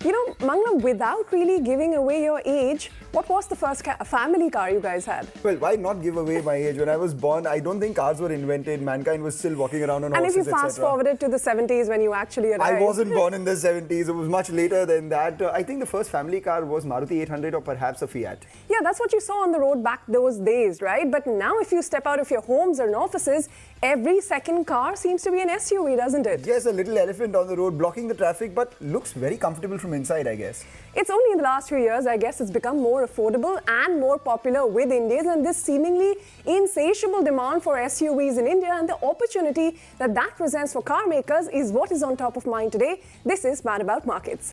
Mangalam, without really giving away your age, what was the first family car you guys had? Well, why not give away my age? When I was born, I don't think cars were invented. Mankind was still walking around on horses, And if you fast forwarded to the 70s when you actually arrived. I wasn't born in the 70s. It was much later than that. I think the first family car was Maruti 800 or perhaps a Fiat. Yeah, that's what you saw on the road back those days, right? But now if you step out of your homes or offices, every second car seems to be an SUV, doesn't it? Yes, a little elephant on the road blocking the traffic, but looks very comfortable from inside, I guess. It's only in the last few years, I guess, it's become more affordable and more popular with Indians, and this seemingly insatiable demand for SUVs in India and the opportunity that presents for car makers is what is on top of mind today. This is Mad About Markets.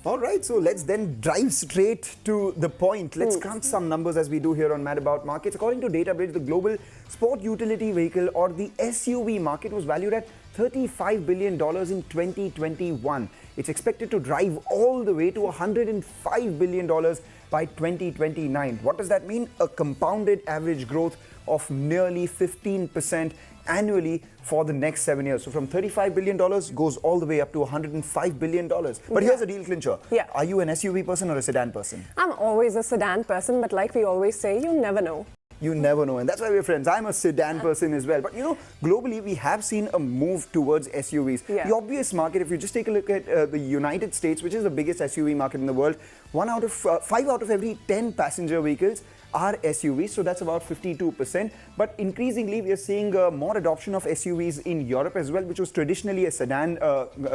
All right, so let's then drive straight to the point. Let's crunch some numbers as we do here on Mad About Markets. According to DataBridge, the global sport utility vehicle or the SUV market was valued at $35 billion in 2021. It's expected to drive all the way to $105 billion by 2029. What does that mean? A compounded average growth of nearly 15% annually for the next 7 years. So from $35 billion goes all the way up to $105 billion. But here's a deal clincher. Yeah. Are you an SUV person or a sedan person? I'm always a sedan person, but like we always say, you never know. You never know, and that's why we're friends. I'm a sedan person as well. But globally, we have seen a move towards SUVs. Yeah. The obvious market, if you just take a look at the United States, which is the biggest SUV market in the world, 5 out of every 10 passenger vehicles are SUVs, so that's about 52%. But increasingly, we are seeing more adoption of SUVs in Europe as well, which was traditionally a sedan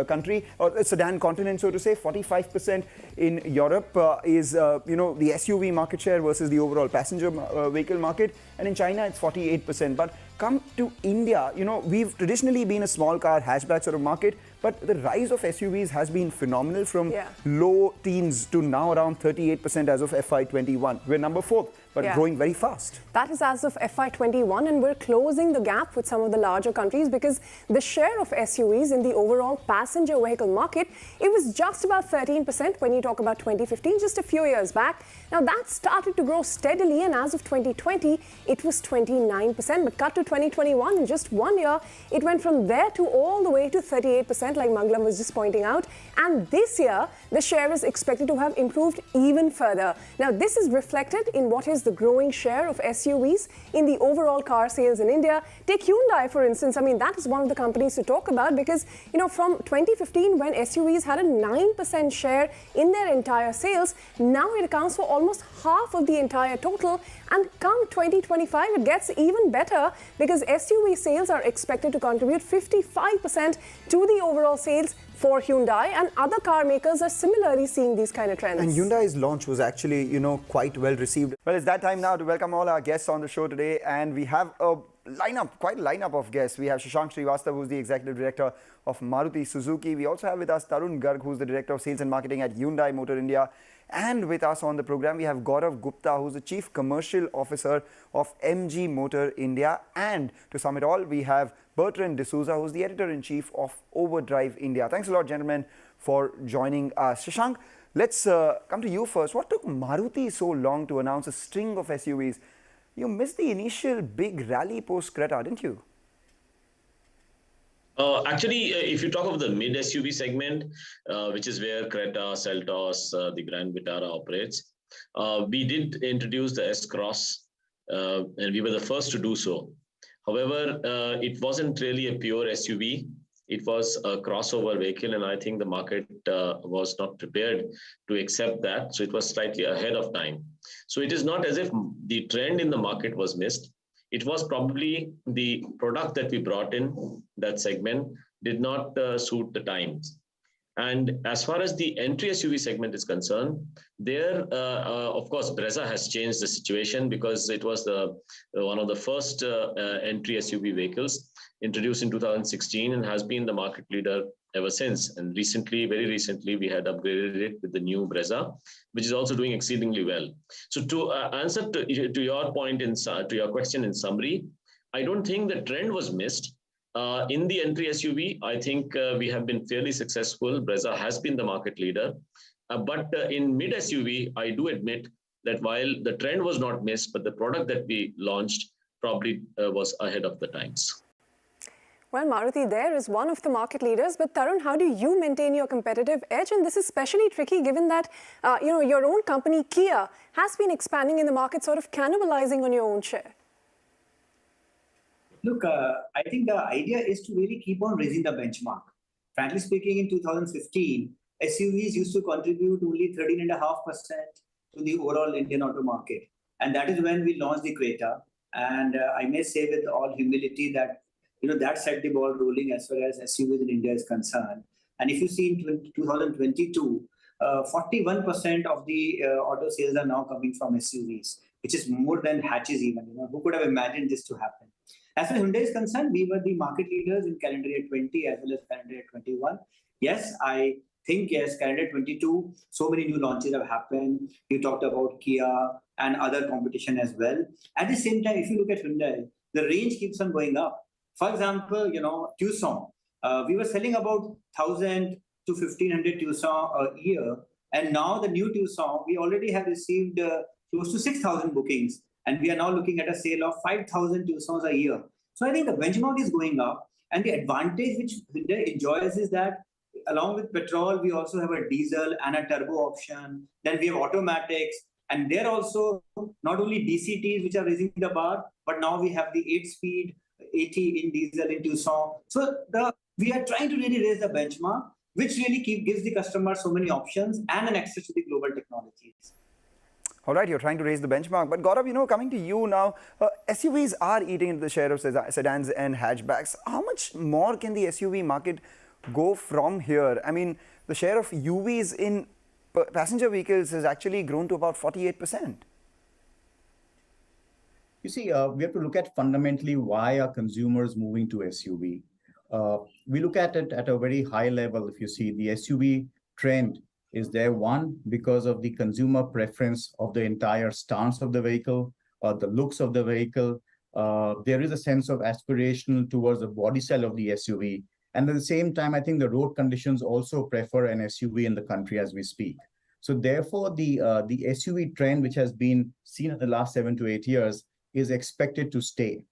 country, or a sedan continent, so to say. 45% in Europe is, the SUV market share versus the overall passenger vehicle market. And in China, it's 48%. But come to India, we've traditionally been a small car hatchback sort of market, but the rise of SUVs has been phenomenal from low teens to now around 38% as of FY21. We're number 4, but growing very fast. That is as of FY21, and we're closing the gap with some of the larger countries because the share of SUVs in the overall passenger vehicle market, it was just about 13% when you talk about 2015, just a few years back. Now that started to grow steadily, and as of 2020, it was 29%, but cut to 2021, in just 1 year, it went from there to all the way to 38%, like Mangalam was just pointing out. And this year, the share is expected to have improved even further. Now, this is reflected in what is the growing share of SUVs in the overall car sales in India. Take Hyundai, for instance. I mean, that is one of the companies to talk about because, from 2015, when SUVs had a 9% share in their entire sales, now it accounts for almost half of the entire total. And come 2025, it gets even better because SUV sales are expected to contribute 55% to the overall sales for Hyundai, and other car makers are similarly seeing these kind of trends. And Hyundai's launch was actually, quite well received. Well, it's that time now to welcome all our guests on the show today, and we have quite a lineup of guests. We have Shashank Srivastava, who's the Executive Director of Maruti Suzuki. We also have with us Tarun Garg, who's the Director of Sales and Marketing at Hyundai Motor India. And with us on the program, we have Gaurav Gupta, who's the Chief Commercial Officer of MG Motor India. And to sum it all, we have Bertrand Dsouza, who's the Editor-in-Chief of Overdrive India. Thanks a lot, gentlemen, for joining us. Shashank, let's come to you first. What took Maruti so long to announce a string of SUVs? You missed the initial big rally post-Creta, didn't you? Actually, if you talk of the mid SUV segment, which is where Creta, Seltos, the Grand Vitara operates, we did introduce the S-Cross, and we were the first to do so. However, it wasn't really a pure SUV. It was a crossover vehicle, and I think the market was not prepared to accept that. So it was slightly ahead of time. So it is not as if the trend in the market was missed. It was probably the product that we brought in, that segment, did not suit the times. And as far as the entry SUV segment is concerned, there, of course, Brezza has changed the situation because it was one of the first entry SUV vehicles introduced in 2016 and has been the market leader ever since. And very recently, we had upgraded it with the new Brezza, which is also doing exceedingly well. So to answer to your point, to your question in summary, I don't think the trend was missed. In the entry SUV, I think we have been fairly successful. Brezza has been the market leader. But in mid SUV, I do admit that while the trend was not missed, but the product that we launched probably was ahead of the times. Well, Maruti there is one of the market leaders, but Tarun, how do you maintain your competitive edge? And this is especially tricky given that, your own company, Kia, has been expanding in the market, sort of cannibalizing on your own share. Look, I think the idea is to really keep on raising the benchmark. Frankly speaking, in 2015, SUVs used to contribute only 13.5% to the overall Indian auto market. And that is when we launched the Creta. And I may say with all humility that that set the ball rolling as far as SUVs in India is concerned. And if you see in 2022, 41% of the auto sales are now coming from SUVs, which is more than hatches even. Who could have imagined this to happen? As far as Hyundai is concerned, we were the market leaders in calendar year 20 as well as calendar year 21. Yes, I think, yes, calendar 22, so many new launches have happened. You talked about Kia and other competition as well. At the same time, if you look at Hyundai, the range keeps on going up. For example, Tucson, we were selling about 1,000 to 1,500 Tucson a year. And now the new Tucson, we already have received close to 6,000 bookings. And we are now looking at a sale of 5,000 Tucsons a year. So I think the benchmark is going up. And the advantage which Hyundai enjoys is that along with petrol, we also have a diesel and a turbo option. Then we have automatics. And they're also not only DCTs, which are raising the bar, but now we have the 8-speed 80 in diesel in Tucson. So we are trying to really raise the benchmark, which really gives the customer so many options and an access to the global technologies. All right, you're trying to raise the benchmark. But Gaurav, coming to you now, SUVs are eating into the share of sedans and hatchbacks. How much more can the SUV market go from here? I mean, the share of UVs in passenger vehicles has actually grown to about 48%. You see, we have to look at fundamentally why are consumers moving to SUV. We look at it at a very high level. If you see the SUV trend is there, one, because of the consumer preference of the entire stance of the vehicle or the looks of the vehicle. There is a sense of aspiration towards the body style of the SUV. And at the same time, I think the road conditions also prefer an SUV in the country as we speak. So therefore, the SUV trend, which has been seen in the last 7 to 8 years, is expected to stay.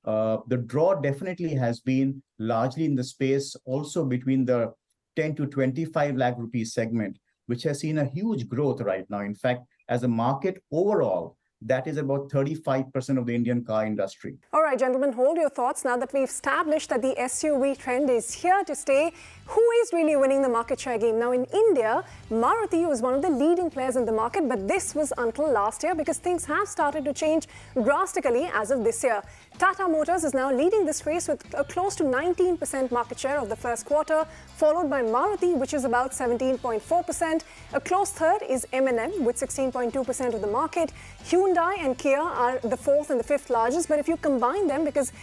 The draw definitely has been largely in the space also between the 10 to 25 lakh rupees segment, which has seen a huge growth right now. In fact, as a market overall, that is about 35% of the Indian car industry. All right, gentlemen, hold your thoughts now that we've established that the SUV trend is here to stay. Who is really winning the market share game? Now, in India, Maruti was one of the leading players in the market, but this was until last year because things have started to change drastically as of this year. Tata Motors is now leading this race with a close to 19% market share of the first quarter, followed by Maruti, which is about 17.4%. A close third is M&M with 16.2% of the market. Hyundai and Kia are the fourth and the fifth largest, but if you combine them, because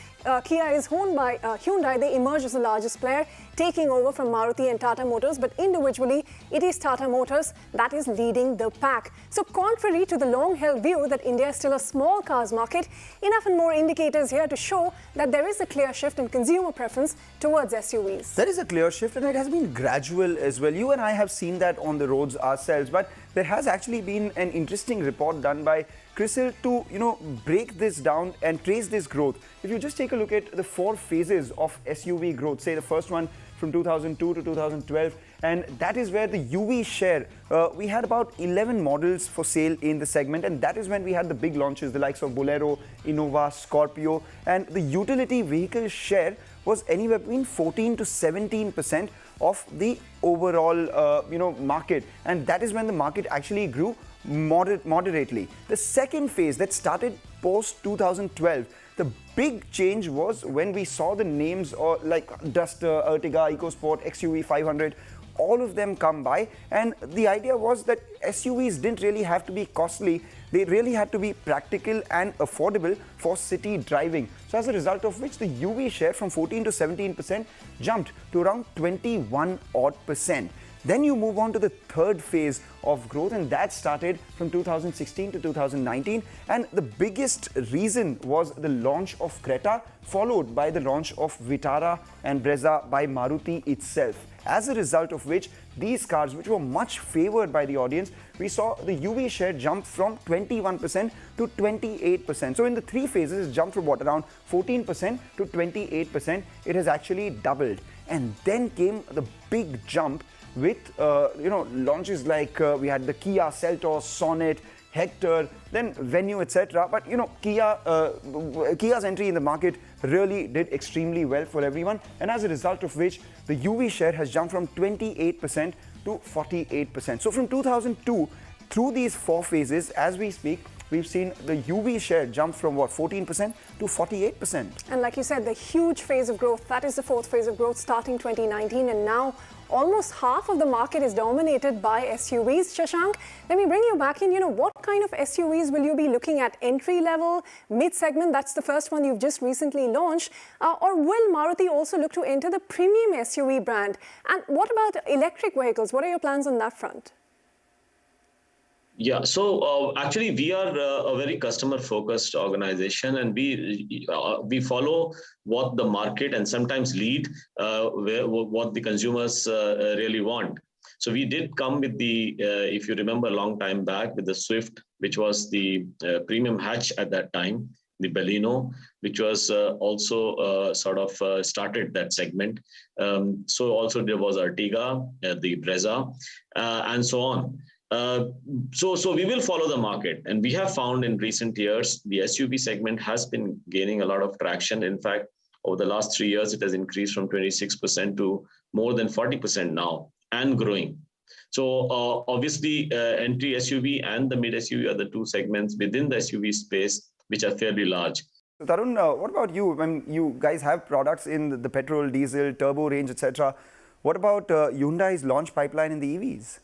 Kia is owned by Hyundai, they emerge as the largest player, taking over from Maruti and Tata Motors, but individually, it is Tata Motors that is leading the pack. So contrary to the long-held view that India is still a small cars market, enough and more indicators here to show that there is a clear shift in consumer preference towards SUVs. There is a clear shift, and it has been gradual as well. You and I have seen that on the roads ourselves, but there has actually been an interesting report done by CRISIL to, break this down and trace this growth. If you just take a look at the 4 phases of SUV growth, say the first one from 2002 to 2012, and that is where the UV share, we had about 11 models for sale in the segment, and that is when we had the big launches, the likes of Bolero, Innova, Scorpio, and the utility vehicle share was anywhere between 14 to 17% of the overall, market, and that is when the market actually grew moderately. The second phase that started post 2012, the big change was when we saw the names like Duster, Ertiga, EcoSport, XUV 500, all of them come by, and the idea was that SUVs didn't really have to be costly. They really had to be practical and affordable for city driving. So as a result of which the UV share from 14 to 17% jumped to around 21 odd %. Then you move on to the third phase of growth, and that started from 2016 to 2019. And the biggest reason was the launch of Creta, followed by the launch of Vitara and Brezza by Maruti itself. As a result of which, these cars, which were much favored by the audience, we saw the UV share jump from 21% to 28%. So in the three phases, it jumped from around 14% to 28%. It has actually doubled. And then came the big jump with launches like we had the Kia Seltos, Sonet, Hector, then Venue, etc. But Kia's entry in the market really did extremely well for everyone, and as a result of which the UV share has jumped from 28% to 48%. So from 2002 through these four phases, as we speak, we've seen the UV share jump from 14% to 48%. And like you said, the huge phase of growth, that is the fourth phase of growth starting 2019, and now almost half of the market is dominated by SUVs. Shashank, let me bring you back in. What kind of SUVs will you be looking at? Entry level, mid-segment, that's the first one you've just recently launched. Or will Maruti also look to enter the premium SUV brand? And what about electric vehicles? What are your plans on that front? Yeah, so actually we are a very customer-focused organization, and we follow what the market and sometimes lead what the consumers really want. So we did come with the, if you remember, a long time back with the Swift, which was the premium hatch at that time, the Baleno, which was also started that segment. So also there was Ertiga, the Brezza, and so on. So we will follow the market, and we have found in recent years the SUV segment has been gaining a lot of traction. In fact, over the last 3 years, it has increased from 26% to more than 40% now and growing. So obviously, entry SUV and the mid SUV are the two segments within the SUV space which are fairly large. So Tarun, what about you? When you guys have products in the petrol, diesel, turbo range, etc. What about Hyundai's launch pipeline in the EVs?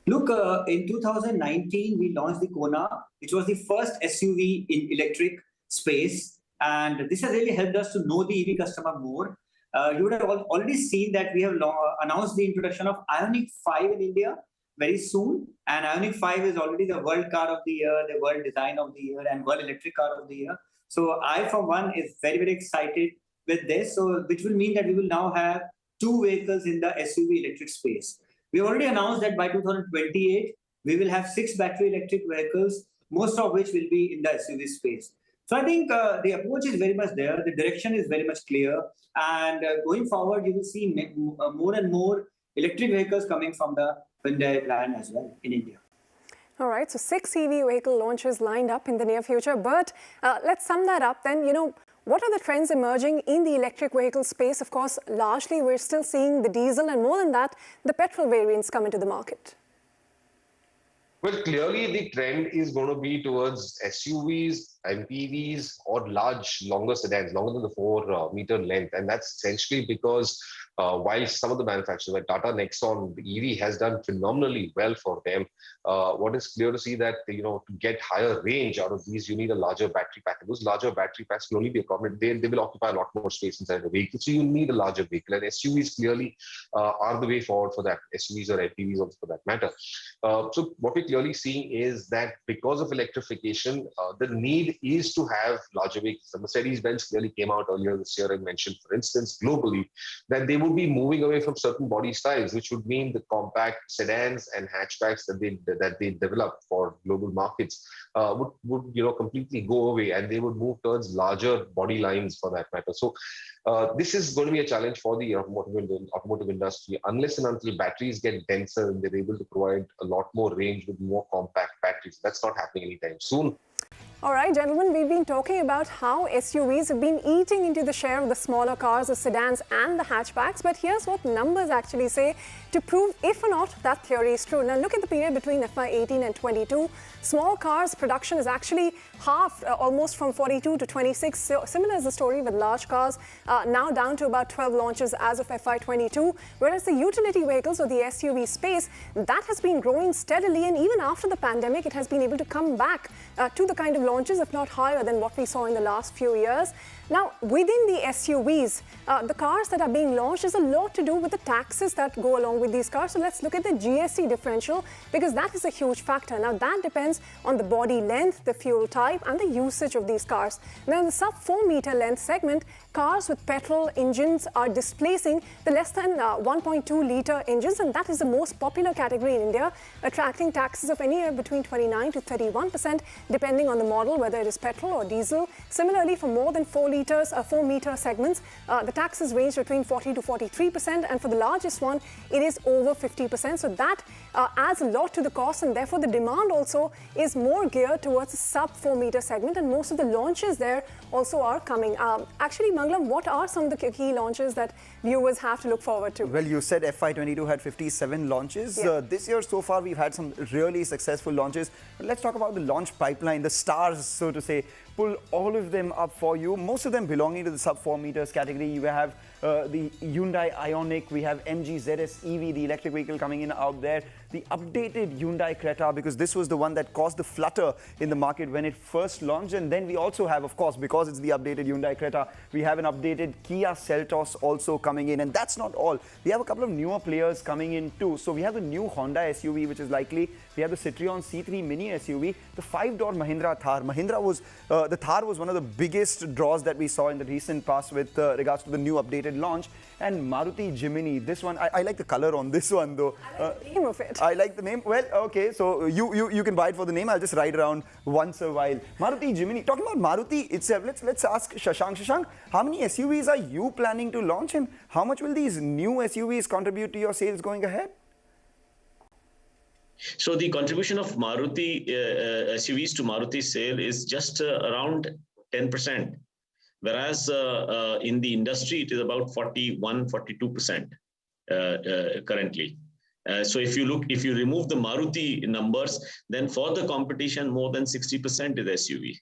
Look, in 2019, we launched the Kona, which was the first SUV in electric space. And this has really helped us to know the EV customer more. You would have already seen that we have announced the introduction of Ioniq 5 in India very soon. And Ioniq 5 is already the World Car of the Year, the World Design of the Year, and World Electric Car of the Year. So I, for one, is very, very excited with this. So which will mean that we will now have two vehicles in the SUV electric space. We already announced that by 2028, we will have 6 battery electric vehicles, most of which will be in the SUV space. So I think the approach is very much there. The direction is very much clear. And going forward, you will see more and more electric vehicles coming from the Hyundai plan as well in India. All right, so 6 EV vehicle launches lined up in the near future. But let's sum that up then. What are the trends emerging in the electric vehicle space? Of course, largely we're still seeing the diesel, and more than that, the petrol variants come into the market. Well, clearly the trend is going to be towards SUVs, MPVs, or large, longer sedans, longer than the 4-meter length. And that's essentially because while some of the manufacturers like Tata Nexon, the EV has done phenomenally well for them. What is clear to see that, to get higher range out of these, you need a larger battery pack. And those larger battery packs can only be accommodated. They will occupy a lot more space inside the vehicle. So you need a larger vehicle. And SUVs clearly are the way forward for that. SUVs or MPVs also for that matter. So what we're clearly seeing is that because of electrification, the need is to have larger vehicles. The Mercedes-Benz clearly came out earlier this year and mentioned, for instance, globally, that they would be moving away from certain body styles, which would mean the compact sedans and hatchbacks that they develop for global markets would completely go away, and they would move towards larger body lines for that matter. So this is going to be a challenge for the automotive industry, unless and until batteries get denser and they're able to provide a lot more range with more compact batteries. That's not happening anytime soon. All right, gentlemen, we've been talking about how SUVs have been eating into the share of the smaller cars, the sedans and the hatchbacks. But here's what numbers actually say to prove if or not that theory is true. Now, look at the period between FY18 and 22. Small cars production is actually halved, almost from 42 to 26. So similar is the story with large cars, now down to about 12 launches as of FY22. Whereas the utility vehicles or the SUV space, that has been growing steadily. And even after the pandemic, it has been able to come back to the kind of launches, if not higher than what we saw in the last few years. Now, within the SUVs, the cars that are being launched, there's a lot to do with the taxes that go along with these cars. So let's look at the GST differential, because that is a huge factor. Now, that depends on the body length, the fuel type, and the usage of these cars. Now, in the sub 4 meter length segment, cars with petrol engines are displacing the less than 1.2 litre engines, and that is the most popular category in India, attracting taxes of anywhere between 29 to 31%, depending on the model, whether it is petrol or diesel. Similarly, for more than 4 meter segments, the taxes range between 40 to 43%, and for the largest one, it is over 50%. So that adds a lot to the cost, and therefore the demand also is more geared towards the sub 4 meter segment, and most of the launches there also are coming. Actually, Mangalam, what are some of the key launches that viewers have to look forward to? Well, you said FY22 had 57 launches. Yeah. This year so far, we've had some really successful launches. But let's talk about the launch pipeline, the stars, so to say. Pull all of them up for you. Most of them belonging to the sub 4 meters category. You have the Hyundai Ioniq, we have MG ZS EV, the electric vehicle coming in out there. The updated Hyundai Creta, because this was the one that caused the flutter in the market when it first launched. And then we also have, of course, because it's the updated Hyundai Creta, we have an updated Kia Seltos also coming in. And that's not all. We have a couple of newer players coming in too. So we have the new Honda SUV, which is likely. We have the Citroen C3 mini SUV, the 5-door Mahindra Thar. The Thar was one of the biggest draws that we saw in the recent past with regards to the new updated launch. And Maruti Jimny, this one, I like the color on this one though. I like the name of it. I like the name. Well, okay, so you can buy it for the name. I'll just ride around once a while. Maruti Jimny. Talking about Maruti itself, let's ask Shashank. Shashank, how many SUVs are you planning to launch, and how much will these new SUVs contribute to your sales going ahead? So the contribution of Maruti SUVs to Maruti sale is just around 10%, whereas in the industry it is about 41-42% currently. So if you remove the Maruti numbers, then for the competition more than 60% is SUV.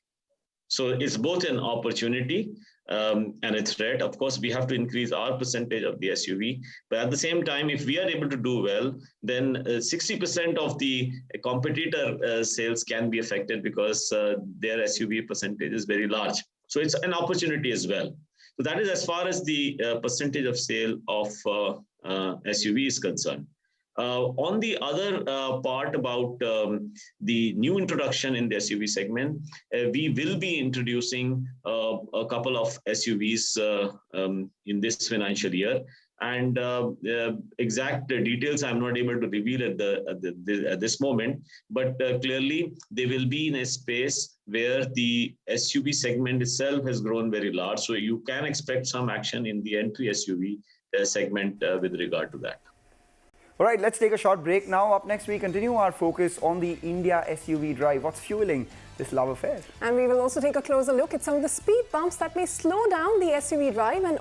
So it's both an opportunity and a threat. Of course, we have to increase our percentage of the SUV, but at the same time, if we are able to do well, then 60% of the competitor sales can be affected because their SUV percentage is very large. So it's an opportunity as well. So that is as far as the percentage of sale of SUV is concerned. On the other part about the new introduction in the SUV segment, we will be introducing a couple of SUVs in this financial year. And exact details I'm not able to reveal at this moment, but clearly they will be in a space where the SUV segment itself has grown very large. So you can expect some action in the entry SUV segment with regard to that. All right, let's take a short break now. Up next, we continue our focus on the India SUV drive. What's fueling this love affair? And we will also take a closer look at some of the speed bumps that may slow down the SUV drive and